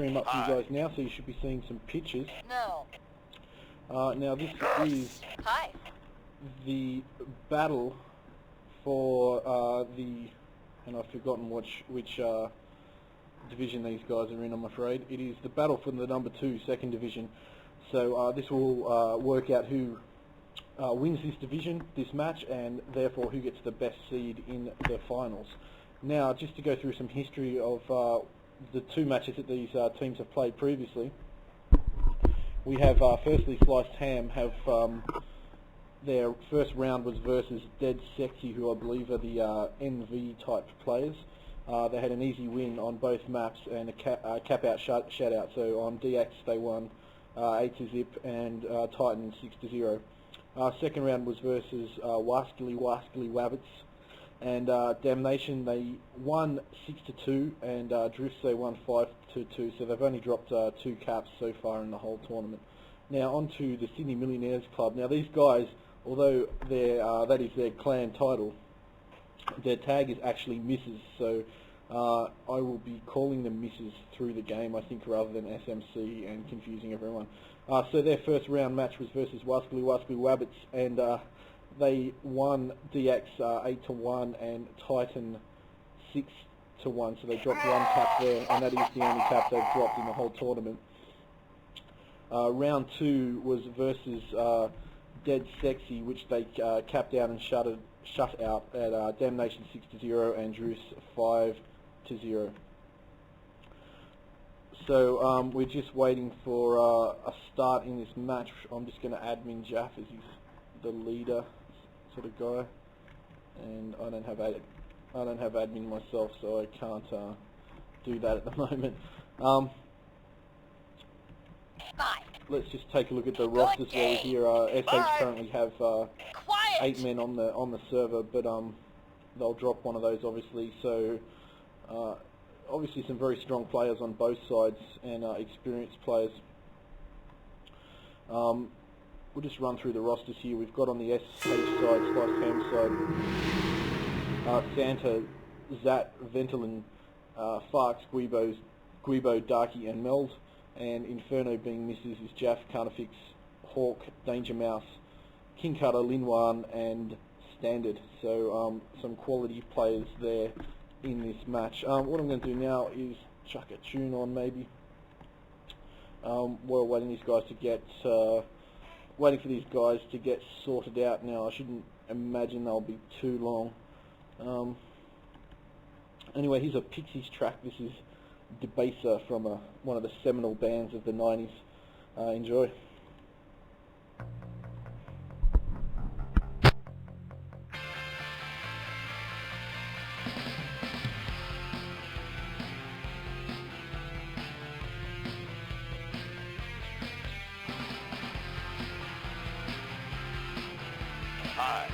Stream up for you guys now, so you should be seeing some pictures. No. Now this is Hi. the battle for and I've forgotten which division these guys are in, I'm afraid. It is the battle for the number 2 second division. So this will work out who wins this division, this match, and therefore who gets the best seed in the finals. Now, just to go through some history of the 2 matches that these teams have played previously, we have firstly Sliced Ham have their first round was versus Dead Sexy, who I believe are the NV type players. They had an easy win on both maps and a cap out shutout. So on DX they won 8-0 and Titan 6-0. Second round was versus Waskily Wabbits, and Damnation they won 6-2, and Drifts they won 5-2. So they've only dropped 2 caps so far in the whole tournament. Now on to the Sydney Millionaires Club. Now these guys, although that is their clan title, their tag is actually Misses. So I will be calling them Misses through the game, I think, rather than SMC and confusing everyone. So their first round match was versus Waskily Wabbits, and they won DX 8-1 and Titan 6-1. So they dropped 1 cap there, and that is the only cap they've dropped in the whole tournament. Round 2 was versus Dead Sexy, which they capped out and shut out at Damnation 6-0 and Drus 5-0. So we're just waiting for a start in this match. I'm just going to admin Jaff as he's the leader sort of guy, and I don't have admin myself, so I can't do that at the moment. Let's just take a look at the rosters while we're here. SH currently have 8 men on the server, but they'll drop one of those obviously. So obviously some very strong players on both sides and experienced players. We'll just run through the rosters here. We've got on the SH side, Sliced Ham side, Santah, Zat, Ventolin, Farks, gWeeBo, Darky and Meld, and Inferno being Misses is Jaff, Carnifex, Hawk, Danger Mouse, Kingcutter, liinwaan and Standard. So some quality players there in this match. What I'm going to do now is chuck a tune on maybe. We're waiting for these guys to get sorted out now. I shouldn't imagine they'll be too long. Anyway, here's a Pixies track. This is Debaser from one of the seminal bands of the 90s. Enjoy. Hi.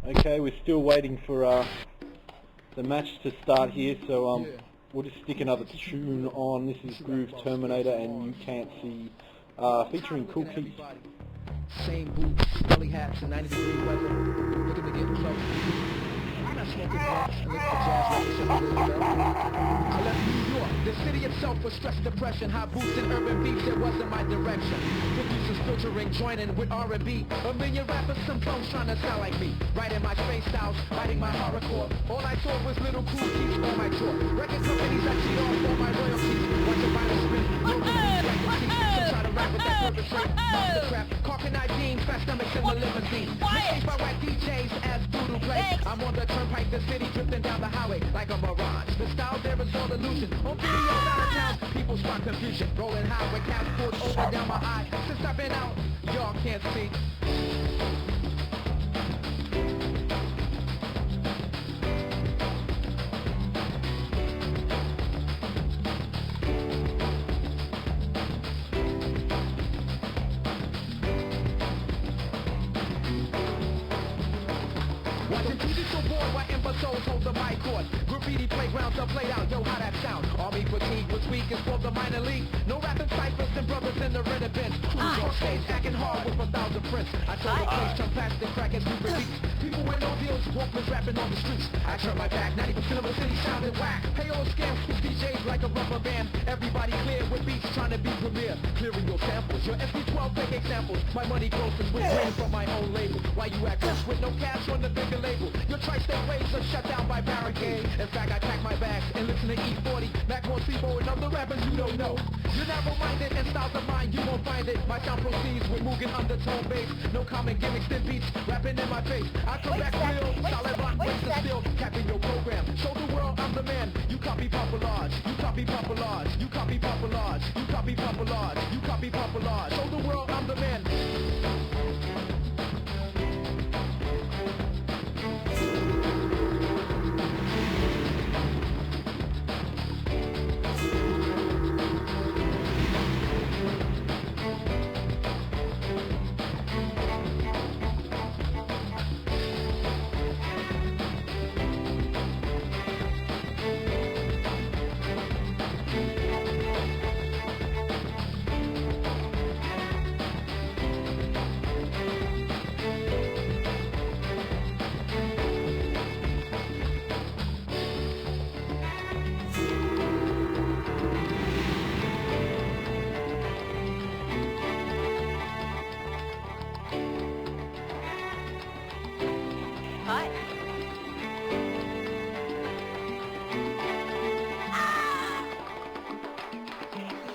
Okay, we're still waiting for the match to start here, so we'll just stick another tune on. This is Groove Terminator and You Can't See, featuring Cool Keys. Same boots, belly hats, and 90-degree weather. Looking to get close. I'm not smoking blunts. I listen to jazz records and blues, I left New York. The city itself was stress, depression, high boots and urban beats. It wasn't my direction. Producers filtering, joining with R&B. A million rappers, some clones trying to sound like me. Writing my space styles, writing my horrorcore. All I saw was little cool keys on my tour. Record companies actually all for my royalties. Watch a vinyl spin, no try to rap with that purpose rate. Mastercraft, Carnifex fast stomachs in the limousine. Mixed by white DJs as voodoo play. I'm on the turnpike, the city drifting down the highway like a mirage. The style there is all illusion. On video out of town, people spark confusion. Rolling high with caps pulled over down my eye. Since I've been out, y'all can't see. Souls hold the mic cord. Graffiti playgrounds are played out. Yo, how that sound? Army fatigue was weak is for the minor league. No rapping ciphers and brothers in the rented bench. Who's on stage acting hard with 1,000 prints? I told the place turn plastic crack and stupid beats. People with no deals, walkers rapping on the streets. I turn my back, 90% of the city sounded whack. Hey, old scams with DJs like a rubber band. Everybody clear with beats trying to be premier. Clearing your samples, your SP12 fake examples. My money closest with green from my own label. Why you act loose with no cash on the bigger label? Your tri-state waves are shut down by barricades. In fact, I pack my bags and listen to E40, Mac more C4 and other rappers you don't know. You're narrow-minded and styles of mine, you won't find it. My sound proceeds with Mugen undertone bass. No common gimmicks, thin beats, rapping in my face. I come back real, solid rock, breaks the steel, capping your program. Show the world I'm the man. You copy Papa Large, you copy Papa Large, you copy Papa Large, you copy Papa Large, you copy Papa Large. Show the world I'm the man.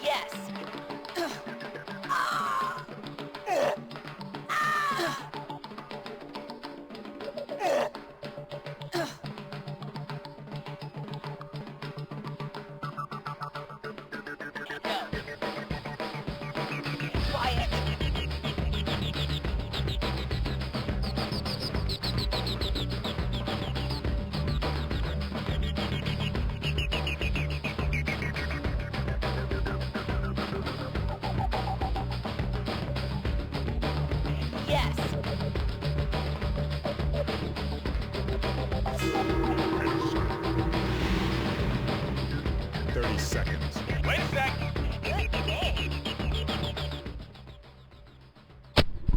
Yes. 30 seconds. Wait a sec.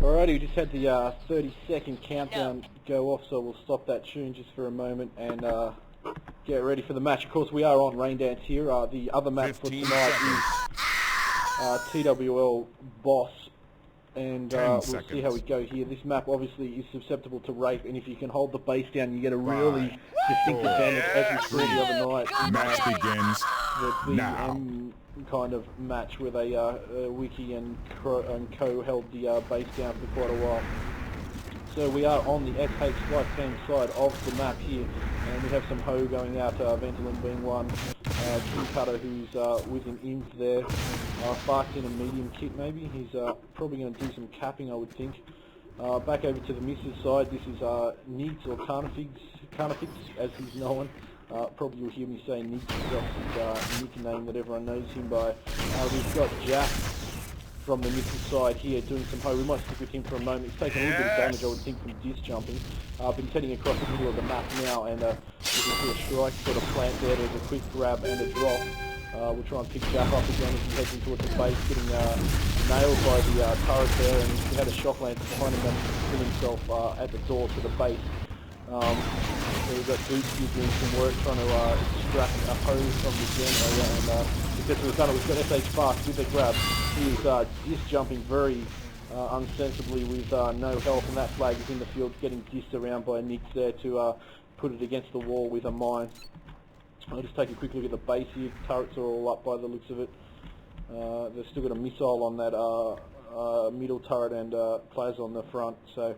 Alrighty, we just had the 30-second countdown go off, so we'll stop that tune just for a moment and get ready for the match. Of course, we are on Raindance here. The other match for tonight is TWL Boss, and we'll see how we go here. This map obviously is susceptible to rape, and if you can hold the base down, you get a really distinct advantage, as we saw the other night. Match begins The now. BM kind of match where they, Wiki and Co held the base down for quite a while. So we are on the SH left-hand side of the map here, and we have some Ho going out, Ventolin being one, Kingcutter who's with an imp there, Farks in a medium kit maybe. He's probably going to do some capping, I would think. Back over to the missus side, this is Needs or Carnifex as he's known. Probably you'll hear me say Needs, that's his nickname that everyone knows him by. We've got Jaff from the missus side here doing some Ho. We might stick with him for a moment. He's taking a little bit of damage, I would think, from disc jumping. But he's heading across the middle of the map now, and you can see a strike sort of plant there. There's a quick grab and a drop. We'll try and pick Jaff up again as he heads in towards the base, getting nailed by the turret there, and he had a shock lance behind him and kill himself at the door to the base. So we've got DOOPY doing some work trying to extract a hose from the gen area, and because we've done it, we've got SH Farks with a grab. He is disc jumping very unsensibly with no health, and that flag is in the field getting dissed around by Nix there to put it against the wall with a mine. I'll just take a quick look at the base here. Turrets are all up by the looks of it. They've still got a missile on that middle turret and plaza on the front. So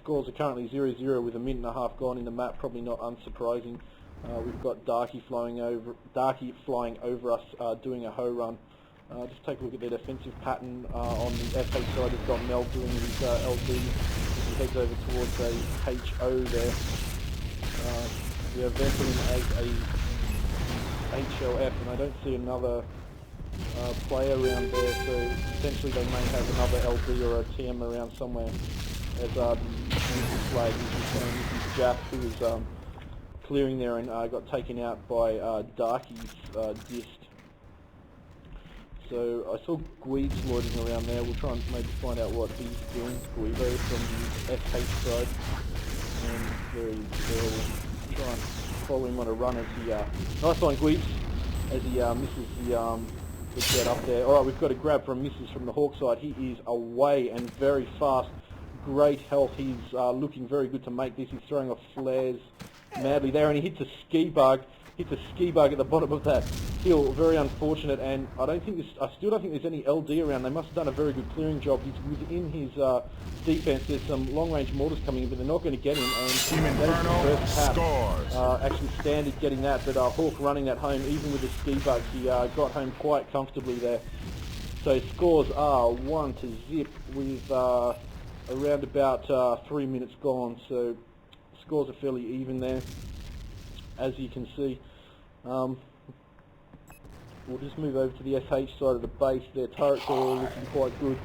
scores are currently 0-0 with a minute and a half gone in the map, probably not unsurprising. We've got Darky flying over us doing a Ho run. Just take a look at their defensive pattern on the FH side. We've got Meld doing his LD. He heads over towards a HO there. We have Ventolin as a HLF, and I don't see another player around there, so potentially they may have another LD or a TM around somewhere. As the flag is showing, this is Jaff, who is clearing there and got taken out by Darky's dist. So I saw gWeeBo loitering around there. We'll try and maybe find out what he's doing, gWeeBo from the SH side. And we'll try and follow him on a run as he, nice one gWeeBo, as he misses the jet up there. Alright, we've got a grab from misses from the Hawk side. He is away and very fast. Great health. He's looking very good to make this. He's throwing off flares madly there, and he hits a ski bug. Hits a ski bug at the bottom of that hill. Very unfortunate, and I still don't think there's any LD around. They must have done a very good clearing job. He's within his defense. There's some long-range mortars coming in, but they're not going to get him. And that is the first tap. Actually, Standard getting that, but Hawk running that home, even with the ski bug, he got home quite comfortably there. So scores are 1-0 with around about 3 minutes gone. So scores are fairly even there, as you can see. We'll just move over to the SH side of the base. Their turrets are all looking quite good.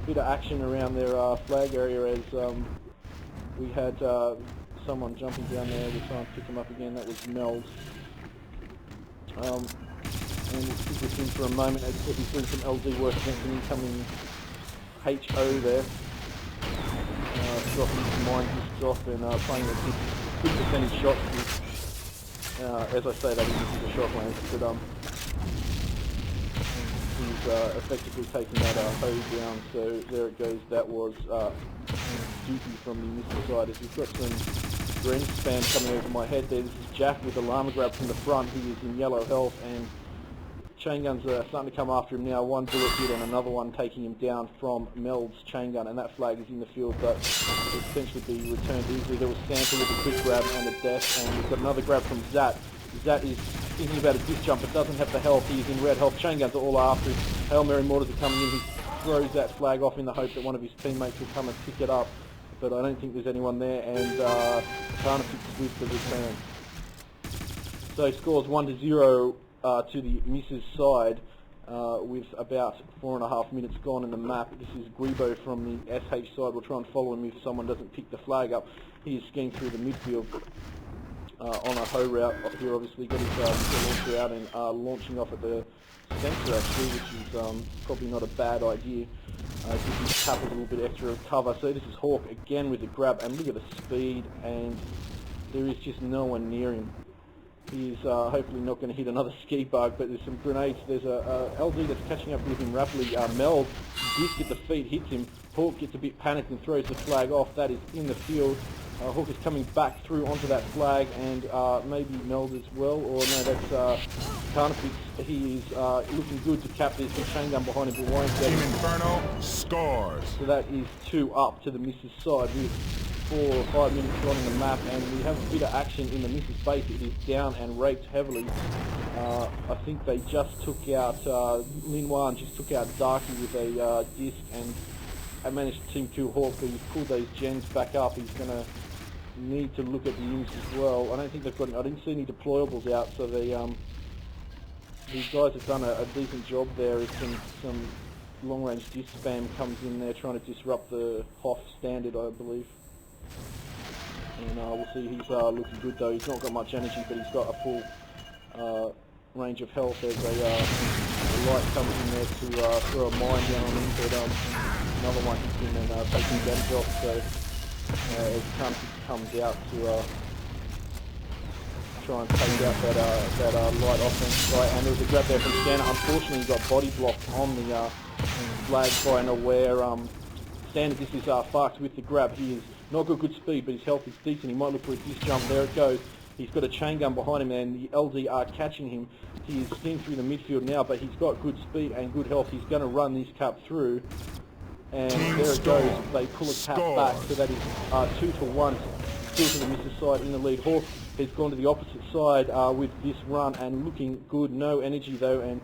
Bit of action around their flag area as we had someone jumping down there. We'll try and pick him up again. That was Meld. And we'll stick with him for a moment as he's doing some LD work against an incoming HO there. Dropping his mine discs off and playing a good percentage shots with, as I say, that is a shot lance, but he's effectively taking that hose down. So there it goes. That was DOOPY from the missile side. As we've got some green spam coming over my head there. This is Jaff with a llama grab from the front. He is in yellow health, and chain guns are starting to come after him now. One bullet hit and another one taking him down from Meld's chain gun, and that flag is in the field, but will potentially be returned easily. There was Santah with a quick grab and a death, and we've got another grab from Zat. Zat is thinking about a disc jump, but doesn't have the health. He's in red health. Chain guns are all after him. Hail Mary mortars are coming in. He throws that flag off in the hope that one of his teammates will come and pick it up, but I don't think there's anyone there, and Carnifex with the return. So scores 1-0 to the missus side with about 4.5 minutes gone in the map. This is gWeeBo from the SH side. We'll try and follow him if someone doesn't pick the flag up. He is skiing through the midfield on a Ho route here, obviously. Got his launcher out and launching off at the centre actually, which is probably not a bad idea. Gives his cap a little bit extra cover. So this is Hawk again with a grab, and look at the speed, and there is just no one near him. He is hopefully not going to hit another ski bug, but there's some grenades. There's a LD that's catching up with him rapidly. Meld, disc at the feet, hits him. Hawk gets a bit panicked and throws the flag off. That is in the field. Hawk is coming back through onto that flag, and maybe Meld as well, or no, that's Carnifex. He is looking good to cap this with chain gun behind him, but won't get Team him. Inferno scores. So that is 2 up to the missus side with 4 or 5 minutes gone on the map, and we have a bit of action in the missus base. It is down and raped heavily. I think they just took out, liinwaan just took out Darky with a disc, and I managed to team kill Hawk, but he's pulled those gens back up. He's going to need to look at the units as well. I don't think they've got any, I didn't see any deployables out, so they, these guys have done a decent job there. If some long-range disc spam comes in there trying to disrupt the Hoff standard, I believe. And we'll see, he's looking good though. He's not got much energy, but he's got a full range of health. There's a light comes in there to throw a mine down on him, but another one hits him and takes him damage off. So as Carnifex comes out to try and take out that light offense guy, and there was a grab there from Santah. Unfortunately, he got body blocked on the flag by an aware Santah. This is Farks with the grab. He is not got good speed, but his health is decent. He might look for a disc jump. There it goes. He's got a chain gun behind him, and the LD are catching him. He is skiing through the midfield now, but he's got good speed and good health. He's going to run this cap through, and there it goes. They pull a cap back, so that is 2-1. Still to the missus side in the lead. Hawk has gone to the opposite side with this run and looking good. No energy though, and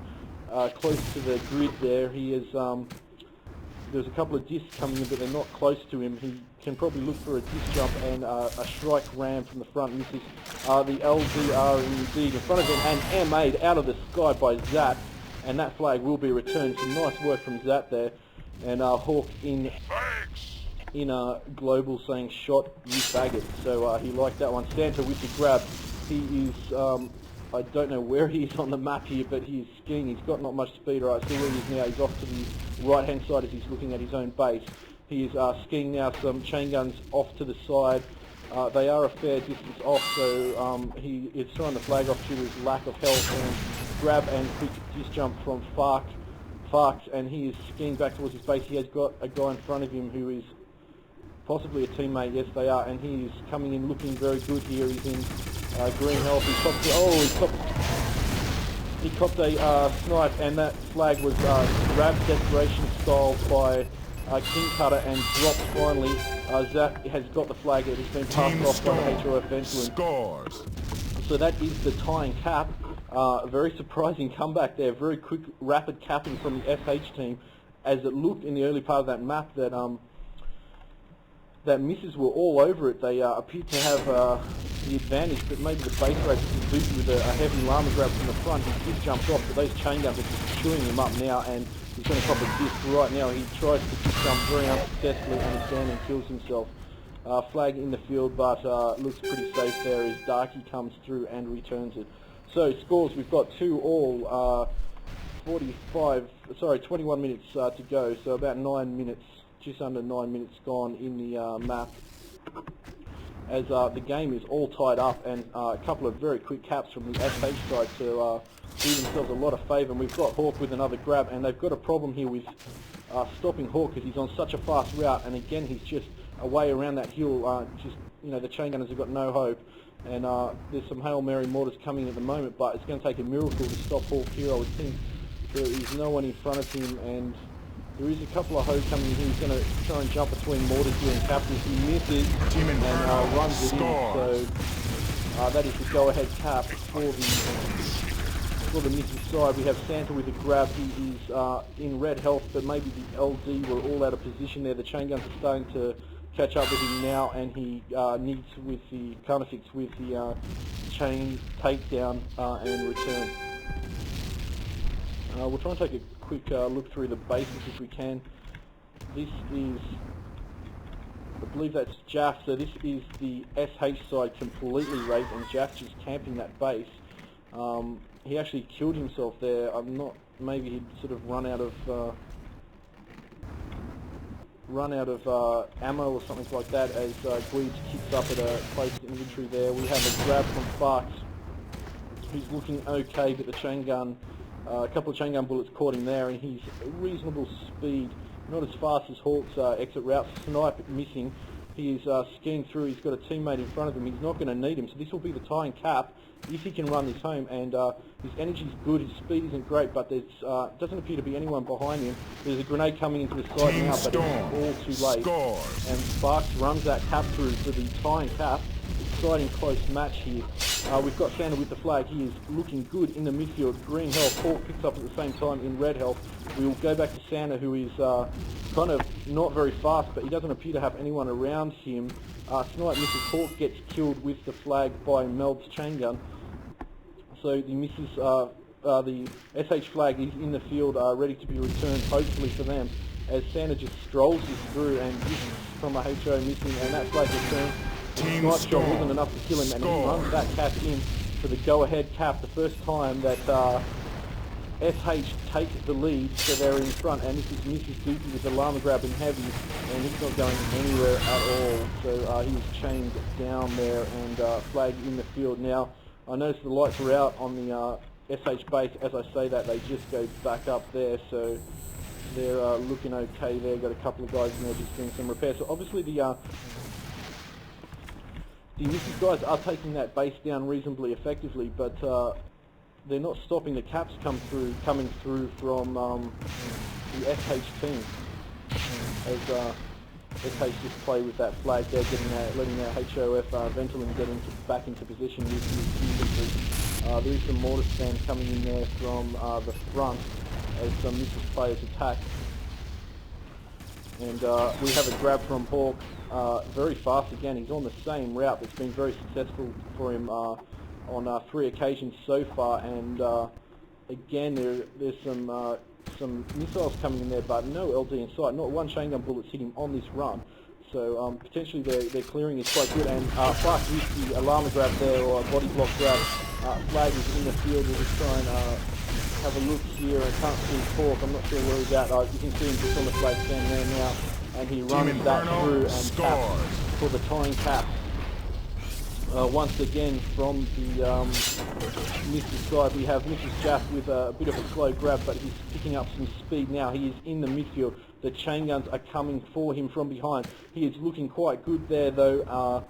close to the grid there. He is. There's a couple of discs coming in, but they're not close to him. He can probably look for a disc jump and a strike ram from the front. Misses. The LD are indeed in front of him and air made out of the sky by Zat, and that flag will be returned. Some nice work from Zat there, and Hawk in global saying shot you faggot. So he liked that one. Santah with the grab. He is. I don't know where he is on the map here, but he is skiing. He's got not much speed. Right, see where he is now. He's off to the right-hand side as he's looking at his own base. He is skiing now. Some chain guns off to the side. They are a fair distance off, so he is throwing the flag off due to his lack of health. And grab and quick disc jump from Farks, and he is skiing back towards his base. He has got a guy in front of him who is possibly a teammate. Yes, they are, and he is coming in looking very good here. He's in green health. He copped a snipe, and that flag was grabbed desperation style by Kingcutter and dropped finally. Zat has got the flag. It has been passed off by the HOF Ventolin. Scores. So that is the tying cap. A very surprising comeback there. Very quick, rapid capping from the SH team, as it looked in the early part of that map that that misses were all over it. They appeared to have the advantage, but maybe the base race was DOOPY with a heavy llama grab from the front. He just jumped off, but those chain guns are just chewing him up now, and he's going to cop a disc right now. He tries to just jump very unsuccessfully, and he's down and kills himself. Flag in the field, but looks pretty safe there as Darky comes through and returns it. So scores, we've got 2-all, 21 minutes to go, so about 9 minutes, just under 9 minutes gone in the map, as the game is all tied up, and a couple of very quick caps from the SH side to do themselves a lot of favour. And we've got Hawk with another grab, and they've got a problem here with stopping Hawk because he's on such a fast route, and again he's just away around that hill. Just, you know, the chain gunners have got no hope, and there's some Hail Mary mortars coming at the moment, but it's going to take a miracle to stop Hawk here. I would think there is no one in front of him, and there is a couple of hoes coming in here. He's going to try and jump between mortars here and captures. He misses and runs it in. So that is the go-ahead cap for the missus side. We have Santah with a grab. He is in red health, but maybe the LD were all out of position there. The chain guns are starting to catch up with him now, and he needs with the Carnifex with the chain takedown and return. We'll try and take a quick look through the bases if we can. This is, I believe that's Jaff, so this is the SH side completely raped, and Jaff just camping that base. He actually killed himself there. I'm not, maybe he'd sort of run out of ammo or something like that, as gWeeBo kicks up at a placed inventory there. We have a grab from Farks who's looking okay, but the chain gun, a couple of chain gun bullets caught him there, and he's reasonable speed, not as fast as Hawk's exit route. Snipe missing. He is skiing through. He's got a teammate in front of him. He's not going to need him, so this will be the tying cap if he can run this home. And his energy's good. His speed isn't great, but there doesn't appear to be anyone behind him. There's a grenade coming into the side now, but it's all too late. And Farks runs that cap through for the tying cap. Exciting close match here. We've got Santah with the flag. He is looking good in the midfield. Green health. Hawk picks up at the same time in red health. We will go back to Santah, who is kind of not very fast, but he doesn't appear to have anyone around him. Snipe misses. Hawk gets killed with the flag by Meld's chain gun. So the misses, the SH flag is in the field, ready to be returned, hopefully for them, as Santah just strolls this through and misses from a HO missing, and that flag returns. The snipe shot wasn't enough to kill him, and he runs that cap in for the go-ahead cap, the first time that SH takes the lead, so they're in front, and this is Mrs. DOOPY with the llama grab and heavy, and he's not going anywhere at all, so he was chained down there and flag in the field. Now, I notice the lights are out on the SH base. As I say that, they just go back up there, so they're looking okay there. Got a couple of guys in there just doing some repairs. So obviously the Mrs. guys are taking that base down reasonably effectively, but they're not stopping the caps coming through from the SH team. As SH just play with that flag there, letting their HOF Ventolin get back into position with his infantry. There is some mortar stand coming in there from the front as some Mrs. players attack. And we have a grab from Hawk, very fast again. He's on the same route that's been very successful for him on 3 occasions so far. And again, there's some missiles coming in there, but no LD in sight. Not one chain gun bullet's hit him on this run. So potentially their clearing is quite good. And Farks used the llama grab there, or body block grab. Flag is in the field. We'll just try and have a look here. I can't see Hawk. I'm not sure where he's at. You can see him just on the flag stand there now, and he runs that through and taps for the tying cap. Once again from the Mrs. side, we have Mrs. Jaff with a bit of a slow grab, but he's picking up some speed now. He is in the midfield. The chain guns are coming for him from behind. He is looking quite good there, though.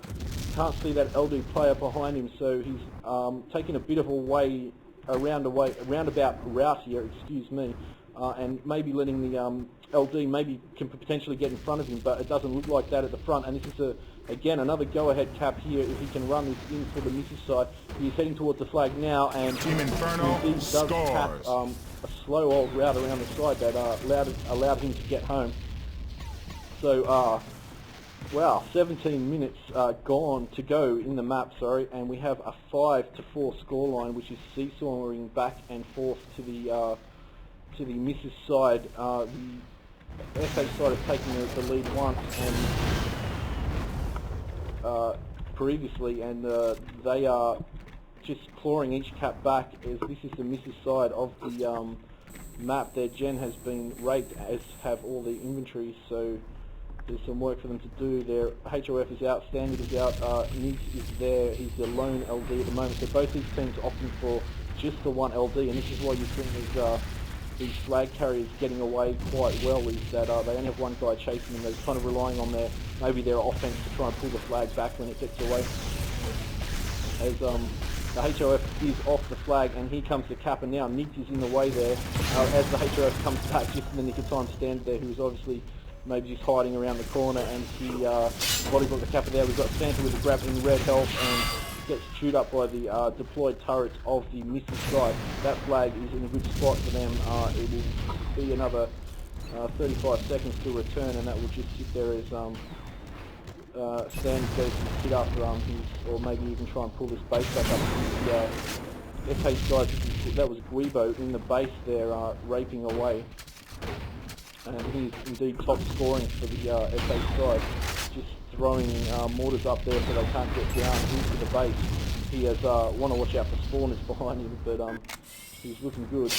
Can't see that LD player behind him, so he's taking a bit of a roundabout route here, excuse me, and maybe letting the LD maybe can potentially get in front of him, but it doesn't look like that at the front. And this is again another go-ahead cap here if he can run this in for the Mrs. side. He's heading towards the flag now, and he does cap a slow old route around the side that allowed him to get home. So wow, 17 minutes gone to go in the map, and we have a 5-4 scoreline, which is seesawing back and forth to the Mrs. side. The SH side has taken the lead once and previously, and they are just clawing each cap back, as this is the Mrs. side of the map. Their gen has been raped, as have all the inventory, so there's some work for them to do. Their HOF is out, Standard is out, Niggs is there, he's the lone LD at the moment. So both these teams are opting for just the one LD, and this is why you're seeing these flag carriers getting away quite well, is that they only have one guy chasing them. They're kind of relying on maybe their offense to try and pull the flag back when it gets away. As the HOF is off the flag, and here comes the cap, and now Niggs is in the way there. As the HOF comes back just in the nick of time, Standard there, who's obviously maybe just hiding around the corner, and he body blocked the capper there. We've got Santah with a grab in red health and gets chewed up by the deployed turrets of the Mrs. side. That flag is in a good spot for them. It will be another 35 seconds to return, and that will just sit there as Stan goes to sit up, or maybe even try and pull this base back up. The SH guys, that was gWeeBo in the base there, raping away. And he's indeed top scoring for the SH side, just throwing mortars up there so they can't get down into the base. He has want to watch out for spawners behind him, but he's looking good.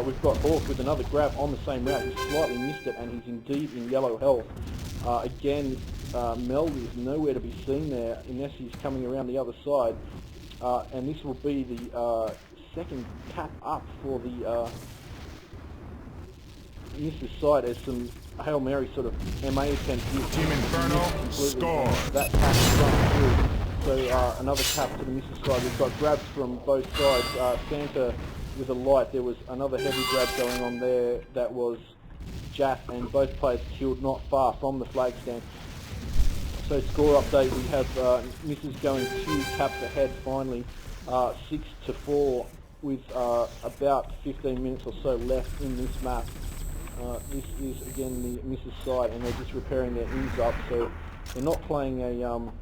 We've got Hawk with another grab on the same route. He slightly missed it, and he's indeed in yellow health. Again, Meld is nowhere to be seen there unless he's coming around the other side. and this will be the second cap up for the Mrs. side as some Hail Mary sort of MA attempts. Team Inferno scores. That cap is run through. So another cap to the Mrs. side. We've got grabs from both sides. Santah with a light. There was another heavy grab going on there that was Jaff, and both players killed not far from the flag stand. So score update, we have Mrs. going 2 caps ahead finally, 6-4 with about 15 minutes or so left in this map. This is again the Mrs. side, and they're just repairing their ins up, so they're not playing a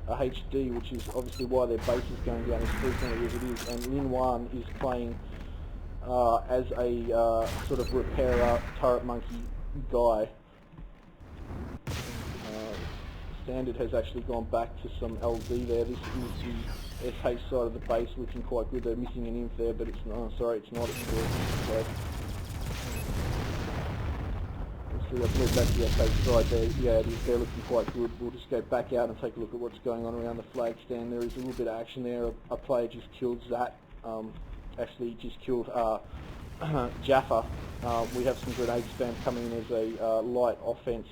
HD, which is obviously why their base is going down as frequently as it is, and liinwaan is playing as a sort of repairer, turret monkey guy. Standard has actually gone back to some LD there. This is the SH side of the base looking quite good. They're missing an inf there, but it's not. Sorry, it's not. It's good. So let's move back to the SH side there. Yeah, it is. They're looking quite good. We'll just go back out and take a look at what's going on around the flag stand. There is a little bit of action there. A player just killed Zat. Actually, just killed Jaffa. We have some grenade spam coming in as a light offense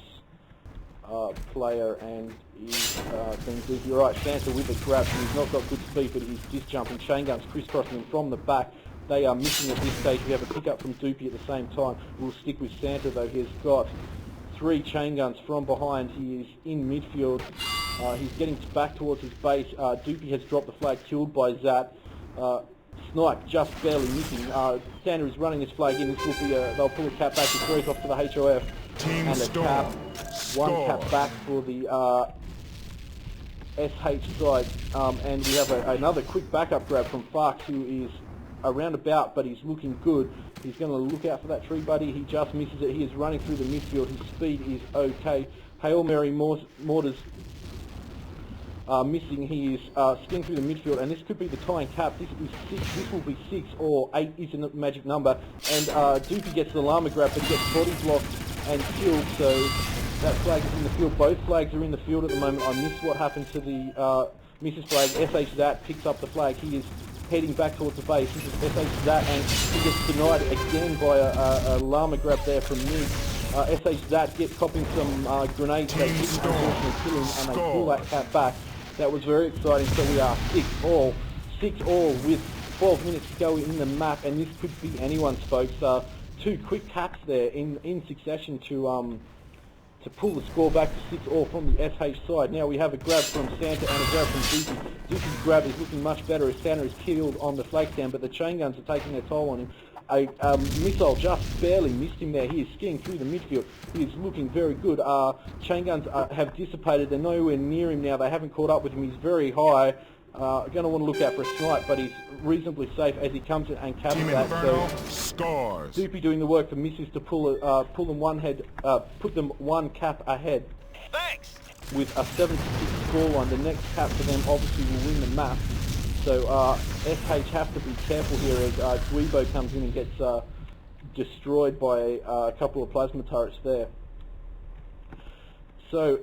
player, and he's been good. You're right, Santah with the grab. He's not got good speed, but he's just jumping. Chain guns crisscrossing him from the back. They are missing at this stage. We have a pickup from DOOPY at the same time. We'll stick with Santah though. He's got 3 chain guns from behind. He is in midfield. He's getting back towards his base. DOOPY has dropped the flag, killed by Zat. Snipe just barely missing. Santah is running this flag in. This will be they'll pull a cap back. It's very off to the HOF. Team and a Storm. cap. One cap back for the SH side. And we have another quick backup grab from Farks, who is around about, but he's looking good. He's going to look out for that tree buddy. He just misses it. He is running through the midfield. His speed is okay. Hail Mary mortars missing. He is skiing through the midfield, and this could be the tying cap. This is 6. This will be 6 or 8 is a magic number. And DOOPY gets the llama grab, but he gets body blocked and killed. So that flag is in the field. Both flags are in the field at the moment. I missed what happened to the Mrs. flag. SH Zat picks up the flag. He is heading back towards the base. This is SH Zat, and he gets denied again by a llama grab there from me. SH Zat gets copping some grenades that didn't unfortunately kill him, and they pull that cap back. That was very exciting. So we are 6-all. 6-all with 12 minutes to go in the map, and this could be anyone's, folks. 2 quick caps there in succession to pull the score back to 6-all from the SH side. Now we have a grab from Santah and a grab from DOOPY. DOOPY's grab is looking much better as Santah is killed on the flag stand, but the chain guns are taking their toll on him. A missile just barely missed him there. He is skiing through the midfield. He is looking very good. Chain guns have dissipated. They're nowhere near him now. They haven't caught up with him. He's very high. Going to want to look out for a snipe, but he's reasonably safe as he comes in and caps that. So scores. DOOPY doing the work for misses to pull them put them 1 cap ahead. Thanks. With a 7-6 scoreline. The next cap for them obviously will win the map. So SH have to be careful here as gWeeBo comes in and gets destroyed by a couple of plasma turrets there. So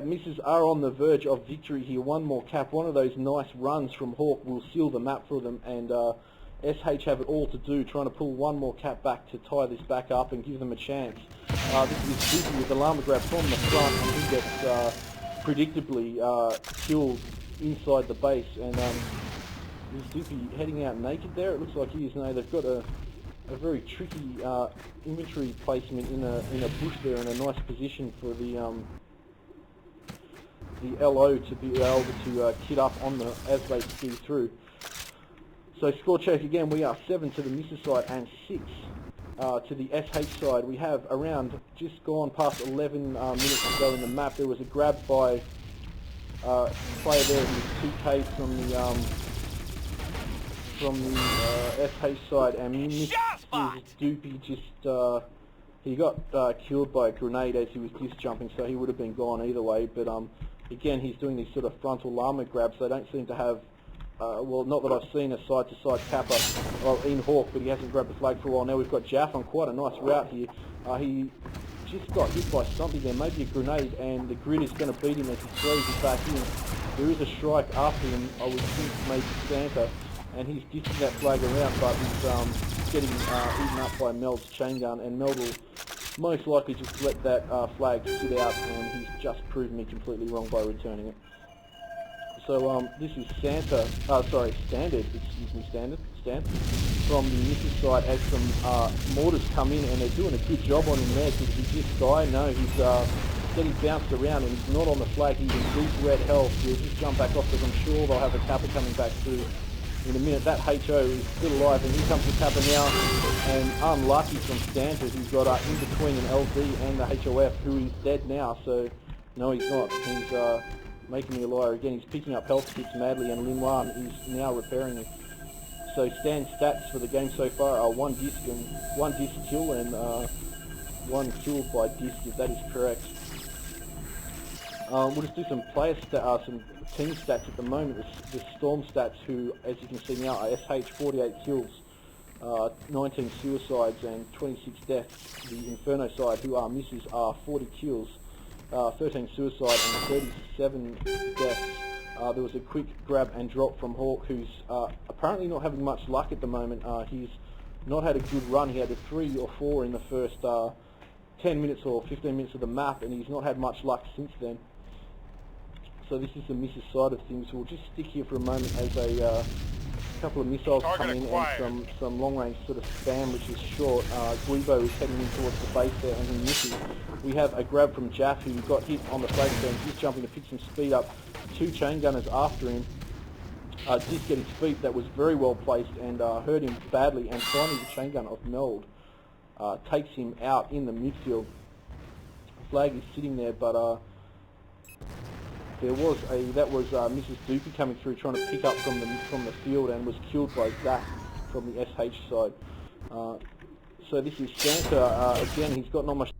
Misses are on the verge of victory here. 1 more cap. One of those nice runs from Hawk will seal the map for them, and SH have it all to do, trying to pull 1 more cap back to tie this back up and give them a chance. This is DOOPY with the llama grab from the front, and he gets predictably killed inside the base, and is DOOPY heading out naked there? It looks like he is. No, they've got a very tricky inventory placement in a bush there, in a nice position for the LO to be able to kit up on the as they ski through. So score check again. We are 7 to the Mrs. side and 6 to the SH side. We have around just gone past 11 minutes to go in the map. There was a grab by player there who's 2K from the SH side, and Mrs. DOOPY just he got killed by a grenade as he was just jumping, so he would have been gone either way. But again, he's doing these sort of frontal llama grabs. They don't seem to have well, not that I've seen a side-to-side kappa in Hawk, but he hasn't grabbed the flag for a while. Now we've got Jaff on quite a nice route here. He just got hit by something there, maybe a grenade, and the grid is going to beat him as he throws it back in. There is a strike after him, I would think maybe Santah, and he's dissing that flag around, but he's getting eaten up by Meld's chain gun, and Meld will most likely just let that flag sit out, and he's just proven me completely wrong by returning it. So this is Standard, from the missus side as some mortars come in, and they're doing a good job on him there. Did he just die? No, he's getting bounced around, and he's not on the flag. He's in deep red health. He'll just jump back off because I'm sure they'll have a kappa coming back through in a minute. That HO is still alive, and here comes the kappa now, and unlucky from Stanford, who's got in between an LZ and the HOF, who is dead now. So no, he's not. He's making me a liar again. He's picking up health kits madly, and liinwaan is now repairing it. So Stan's stats for the game so far are 1 disc kill and 1 kill by disc, if that is correct. We'll just do some some team stats at the moment. The Storm stats, who, as you can see now, are SH 48 kills, 19 suicides and 26 deaths. The Inferno side, who are misses, are 40 kills, 13 suicide and 37 deaths. There was a quick grab and drop from Hawk, who's apparently not having much luck at the moment. He's not had a good run. He had a 3 or 4 in the first 10 minutes or 15 minutes of the map, and he's not had much luck since then. So this is the missus side of things. We'll just stick here for a moment as a couple of missiles come in and some long-range sort of spam, which is short. gWeeBo is heading in towards the base there, and he misses. We have a grab from Jaff, who got hit on the flagstone. He's jumping to pick some speed up. 2 chain gunners after him. Just getting speed that was very well placed and hurt him badly, and finally the chain gun of Meld takes him out in the midfield. The flag is sitting there, but there was Mrs. DOOPY coming through trying to pick up from the field, and was killed by Zach from the SH side. So this is Santah again. He's got not much